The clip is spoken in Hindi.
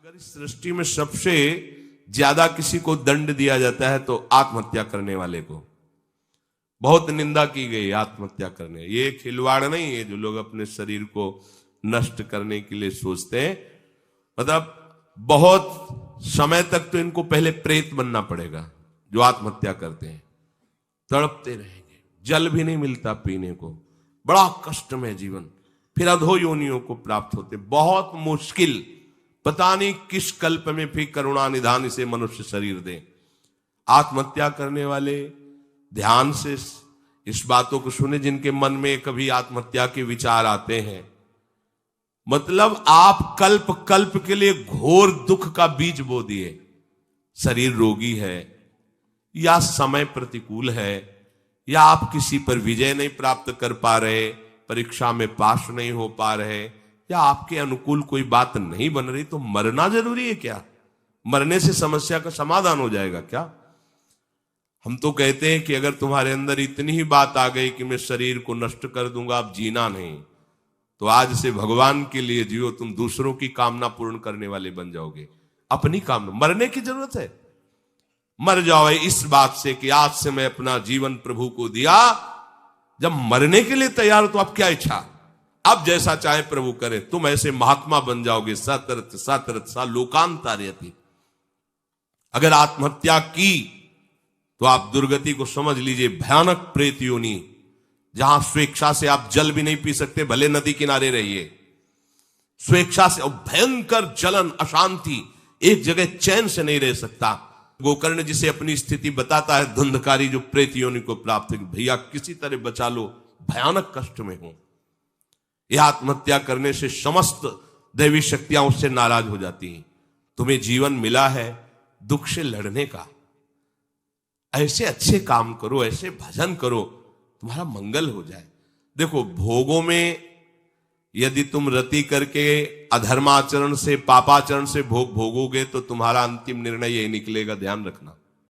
अगर इस सृष्टि में सबसे ज्यादा किसी को दंड दिया जाता है तो आत्महत्या करने वाले को बहुत निंदा की गई। आत्महत्या करने ये खिलवाड़ नहीं है जो लोग अपने शरीर को नष्ट करने के लिए सोचते हैं। मतलब बहुत समय तक तो इनको पहले प्रेत बनना पड़ेगा। जो आत्महत्या करते हैं तड़पते रहेंगे, जल भी नहीं मिलता पीने को, बड़ा कष्ट में जीवन, फिर अधो योनियों को प्राप्त होते, बहुत मुश्किल। पता नहीं किस कल्प में फिर करुणा निधान इसे मनुष्य शरीर दे। आत्महत्या करने वाले ध्यान से इस बातों को सुने जिनके मन में कभी आत्महत्या के विचार आते हैं। मतलब आप कल्प कल्प के लिए घोर दुख का बीज बो दिए। शरीर रोगी है या समय प्रतिकूल है या आप किसी पर विजय नहीं प्राप्त कर पा रहे, परीक्षा में पास नहीं हो पा रहे, या आपके अनुकूल कोई बात नहीं बन रही, तो मरना जरूरी है क्या? मरने से समस्या का समाधान हो जाएगा क्या? हम तो कहते हैं कि अगर तुम्हारे अंदर इतनी ही बात आ गई कि मैं शरीर को नष्ट कर दूंगा, अब जीना नहीं, तो आज से भगवान के लिए जियो। तुम दूसरों की कामना पूर्ण करने वाले बन जाओगे। अपनी कामना, मरने की जरूरत है, मर जाओ इस बात से कि आज से मैं अपना जीवन प्रभु को दिया। जब मरने के लिए तैयार हो तो अब क्या इच्छा, अब जैसा चाहे प्रभु करे। तुम ऐसे महात्मा बन जाओगे। सतरथ सतरथ सा लोकांतार्यति। अगर आत्महत्या की तो आप दुर्गति को समझ लीजिए। भयानक प्रेत योनि, जहां स्वेच्छा से आप जल भी नहीं पी सकते, भले नदी किनारे रहिए, स्वेच्छा से, और भयंकर जलन, अशांति, एक जगह चैन से नहीं रह सकता। गोकर्ण जिसे अपनी स्थिति बताता है, धुंधकारी जो प्रेत योनि को प्राप्त है, भैया किसी तरह बचा लो, भयानक कष्ट में हो। यह आत्महत्या करने से समस्त दैवी शक्तियां उससे नाराज हो जाती हैं। तुम्हें जीवन मिला है दुख से लड़ने का, ऐसे अच्छे काम करो, ऐसे भजन करो, तुम्हारा मंगल हो जाए। देखो, भोगों में यदि तुम रति करके अधर्माचरण से, पापाचरण से भोग भोगोगे तो तुम्हारा अंतिम निर्णय यही निकलेगा, ध्यान रखना।